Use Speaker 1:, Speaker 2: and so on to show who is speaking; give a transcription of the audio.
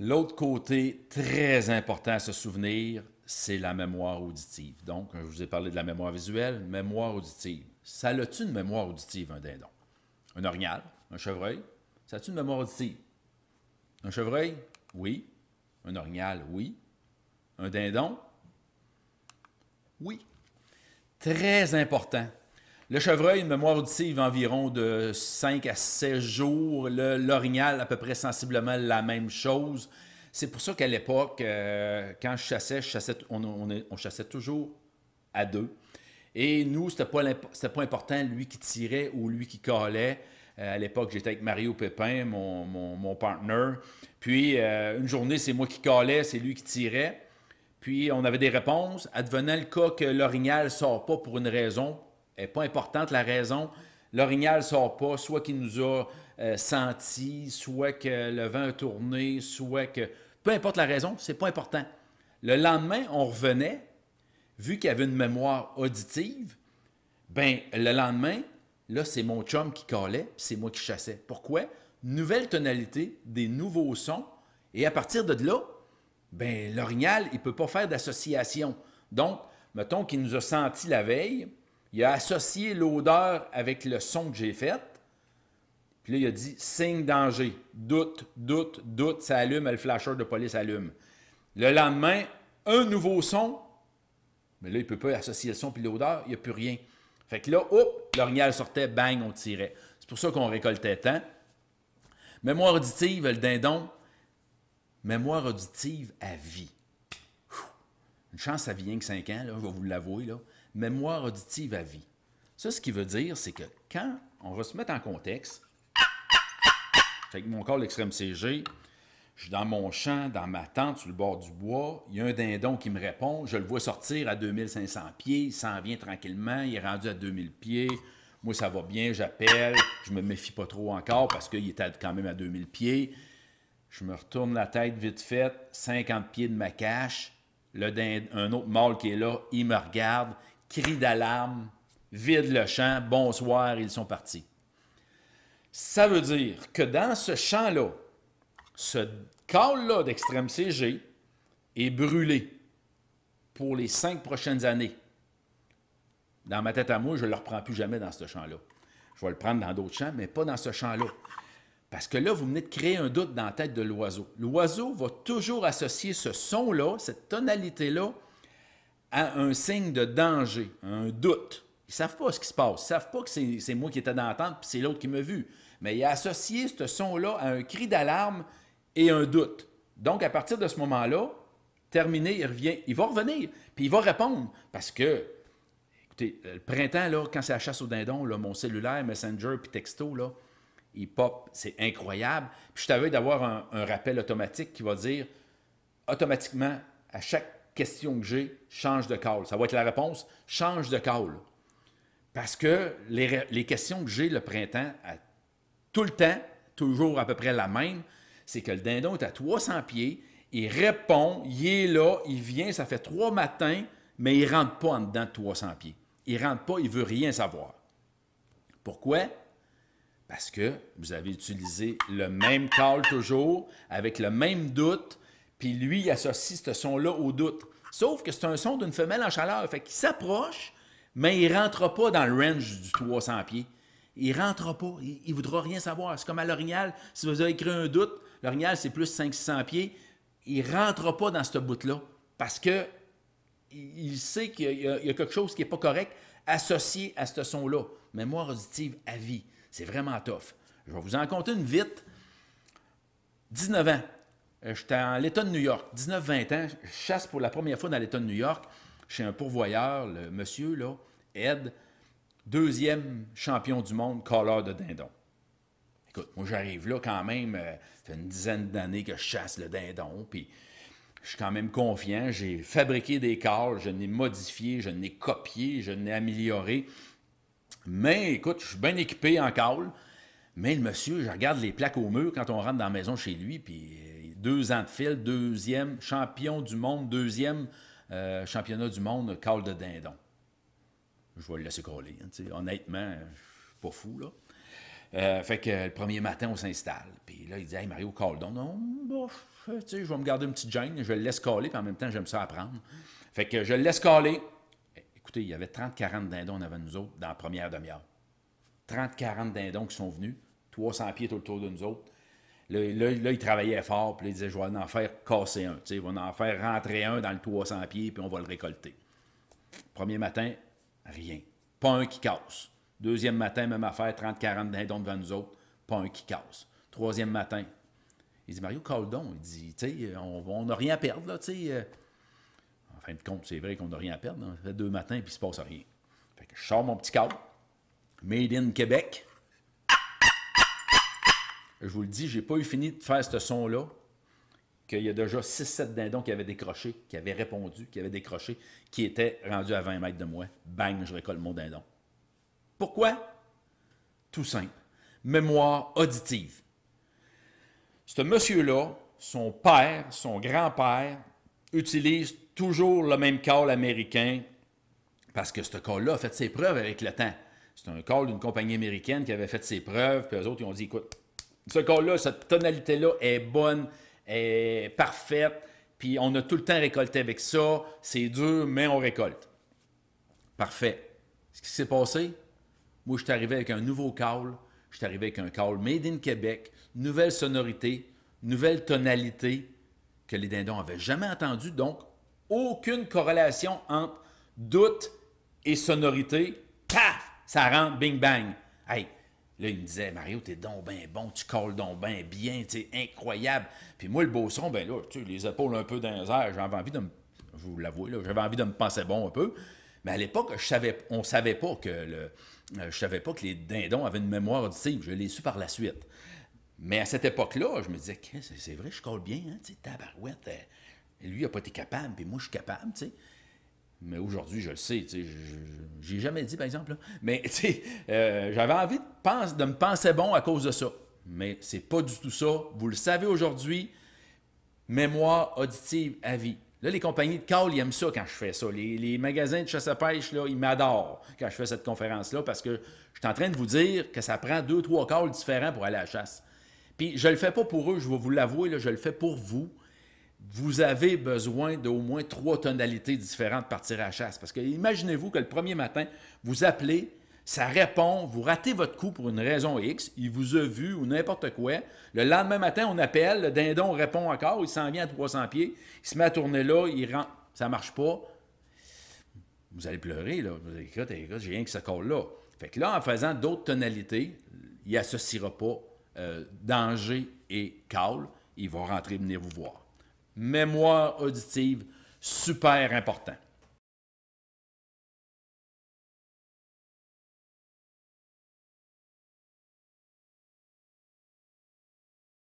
Speaker 1: L'autre côté très important à se souvenir, c'est la mémoire auditive. Donc, je vous ai parlé de la mémoire visuelle, mémoire auditive. Ça a-tu une mémoire auditive, un dindon? Un orignal, un chevreuil, ça a-tu une mémoire auditive? Un chevreuil? Oui. Un orignal? Oui. Un dindon? Oui. Très important. Le chevreuil, une mémoire auditive environ de 5 à 16 jours. L'orignal, à peu près sensiblement la même chose. C'est pour ça qu'à l'époque, quand je chassais on chassait toujours à deux. Et nous, c'était pas important lui qui tirait ou lui qui calait. À l'époque, j'étais avec Mario Pépin, mon partner. Puis, une journée, c'est moi qui calais, c'est lui qui tirait. Puis, on avait des réponses. Advenant le cas que l'orignal ne sort pas pour une raison, elle n'est pas importante la raison, l'orignal ne sort pas, soit qu'il nous a senti, soit que le vent a tourné, soit que... Peu importe la raison, c'est pas important. Le lendemain, on revenait, vu qu'il y avait une mémoire auditive, ben le lendemain, là, c'est mon chum qui calait, puis c'est moi qui chassais. Pourquoi? Nouvelle tonalité, des nouveaux sons, et à partir de là, ben l'orignal, il ne peut pas faire d'association. Donc, mettons qu'il nous a senti la veille, il a associé l'odeur avec le son que j'ai fait, puis là, il a dit signe danger, doute, doute, doute, ça allume, le flasheur de police allume. Le lendemain, un nouveau son, mais là, il ne peut pas associer le son puis l'odeur, il n'y a plus rien. Fait que là, hop, l'orignal sortait, bang, on tirait. C'est pour ça qu'on récoltait tant. Mémoire auditive, le dindon, mémoire auditive à vie. Une chance, ça vit rien que 5 ans, là, je vais vous l'avouer. Là. Mémoire auditive à vie. Ça, ce qui veut dire, c'est que quand on va se mettre en contexte, avec mon corps l'extrême CG, je suis dans mon champ, dans ma tente, sur le bord du bois, il y a un dindon qui me répond, je le vois sortir à 2500 pieds, il s'en vient tranquillement, il est rendu à 2000 pieds, moi ça va bien, j'appelle, je me méfie pas trop encore parce qu'il était quand même à 2000 pieds, je me retourne la tête vite fait, 50 pieds de ma cache, un autre mâle qui est là, il me regarde, cri d'alarme, vide le champ, bonsoir, ils sont partis. Ça veut dire que dans ce champ-là, ce câble-là d'Extrême CG est brûlé pour les 5 prochaines années. Dans ma tête à moi, je ne le reprends plus jamais dans ce champ-là. Je vais le prendre dans d'autres champs, mais pas dans ce champ-là. Parce que là, vous venez de créer un doute dans la tête de l'oiseau. L'oiseau va toujours associer ce son-là, cette tonalité-là, à un signe de danger, un doute. Ils ne savent pas ce qui se passe. Ils ne savent pas que c'est moi qui étais dans la tente puis c'est l'autre qui m'a vu. Mais il a associé ce son-là à un cri d'alarme et un doute. Donc, à partir de ce moment-là, terminé, il va revenir, puis il va répondre. Parce que, écoutez, le printemps, là, quand c'est la chasse au dindon, là, mon cellulaire, Messenger, puis texto, là, il pop, c'est incroyable. Puis je t'avais d'avoir un rappel automatique qui va dire, automatiquement, à chaque question que j'ai, change de call. Ça va être la réponse, change de call. Parce que les questions que j'ai le printemps, tout le temps, toujours à peu près la même, c'est que le dindon est à 300 pieds, il répond, il est là, il vient, ça fait 3 matins, mais il ne rentre pas en dedans de 300 pieds. Il ne rentre pas, il ne veut rien savoir. Pourquoi? Parce que vous avez utilisé le même call toujours, avec le même doute, puis lui, il associe ce son-là au doute. Sauf que c'est un son d'une femelle en chaleur, fait qu'il s'approche, mais il ne rentre pas dans le range du 300 pieds. Il ne rentrera pas, il ne voudra rien savoir. C'est comme à l'orignal, si vous avez écrit un doute, l'orignal c'est plus 500-600 pieds, il ne rentrera pas dans ce bout-là parce que il sait qu'il y a quelque chose qui n'est pas correct associé à ce son-là. Mémoire auditive à vie, c'est vraiment tough. Je vais vous en compter une vite. 19 ans, j'étais en l'État de New York, 19-20 ans, je chasse pour la première fois dans l'État de New York, chez un pourvoyeur, le monsieur, là, Ed, 2e champion du monde, calleur de dindon. Écoute, moi j'arrive là quand même, ça fait une dizaine d'années que je chasse le dindon, puis je suis quand même confiant, j'ai fabriqué des calls, je l'ai modifié, je l'ai copié, je l'ai amélioré. Mais écoute, je suis bien équipé en call, mais le monsieur, je regarde les plaques au mur quand on rentre dans la maison chez lui, puis 2 ans de fil, 2e champion du monde, 2e championnat du monde, call de dindon. Je vais le laisser coller. Honnêtement, je ne suis pas fou, là. Fait que le premier matin, on s'installe. Puis là, il dit « Hey, Mario, call donc. » Non, bof, tu sais, je vais me garder une petite gêne, je le laisse caler, puis en même temps, j'aime ça apprendre. Fait que je le laisse caler. Écoutez, il y avait 30-40 dindons en avant de nous autres dans la première demi-heure. 30-40 dindons qui sont venus, 300 pieds tout autour de nous autres. Là, il travaillait fort, puis là, il disait « Je vais en faire casser un. » Tu sais, il va en faire rentrer un dans le 300 pieds, puis on va le récolter. Premier matin, rien. Pas un qui casse. Deuxième matin, même affaire, 30-40 dindons devant nous autres, pas un qui casse. Troisième matin, il dit « Mario, Caldon, il dit, tu sais, on n'a rien à perdre, là, tu sais. En fin de compte, c'est vrai qu'on n'a rien à perdre. Hein. Ça fait 2 matins, puis il ne se passe rien. Fait que je sors mon petit câble, Made in Québec. Je vous le dis, j'ai pas eu fini de faire ce son-là, qu'il y a déjà 6-7 dindons qui avaient décroché, qui avaient répondu, qui avaient décroché, qui étaient rendus à 20 mètres de moi. Bang, je récolte mon dindon. Pourquoi? Tout simple. Mémoire auditive. Ce monsieur-là, son père, son grand-père, utilise toujours le même call américain parce que ce call-là a fait ses preuves avec le temps. C'est un call d'une compagnie américaine qui avait fait ses preuves, puis eux autres, ils ont dit, écoute, ce call-là, cette tonalité-là est bonne, est parfaite, puis on a tout le temps récolté avec ça, c'est dur, mais on récolte. Parfait. Ce qui s'est passé, moi, je suis arrivé avec un nouveau call, je suis arrivé avec un call Made in Québec, nouvelle sonorité, nouvelle tonalité que les dindons n'avaient jamais entendu, donc aucune corrélation entre doute et sonorité. Paf! Ça rentre, bing bang. Hey! Là, il me disait, Mario, t'es donc ben bon, tu calls donc ben bien, tu sais, incroyable. Puis moi, le beau son, ben là, tu sais, les épaules un peu dans les airs, j'avais envie de me, je vous l'avoue, là, j'avais envie de me penser bon un peu. Mais à l'époque, on ne savait pas que je savais pas que les dindons avaient une mémoire auditive. Je l'ai su par la suite. Mais à cette époque-là, je me disais, c'est vrai, je colle bien, hein, tu sais, tabarouette. Lui, il n'a pas été capable, puis moi, je suis capable, tu sais. Mais aujourd'hui, je le sais, tu sais, j'ai jamais dit, par exemple, là. Mais, tu sais, j'avais envie de me penser bon à cause de ça. Mais c'est pas du tout ça. Vous le savez aujourd'hui, mémoire auditive à vie. Là, les compagnies de call, ils aiment ça quand je fais ça. Les magasins de chasse à pêche, là, ils m'adorent quand je fais cette conférence-là parce que je suis en train de vous dire que ça prend 2-3 calls différents pour aller à la chasse. Puis je ne le fais pas pour eux, je vais vous l'avouer, là, je le fais pour vous. Vous avez besoin d'au moins 3 tonalités différentes pour partir à la chasse. Parce que imaginez-vous que le premier matin, vous appelez, ça répond, vous ratez votre coup pour une raison X, il vous a vu ou n'importe quoi. Le lendemain matin, on appelle, le dindon répond encore, il s'en vient à 300 pieds, il se met à tourner là, il rentre, ça ne marche pas. Vous allez pleurer, là. Vous allez dire, écoute, j'ai rien que ce call-là. Fait que là, en faisant d'autres tonalités, il n'associera pas danger et call, il va rentrer venir vous voir. Mémoire auditive, super important.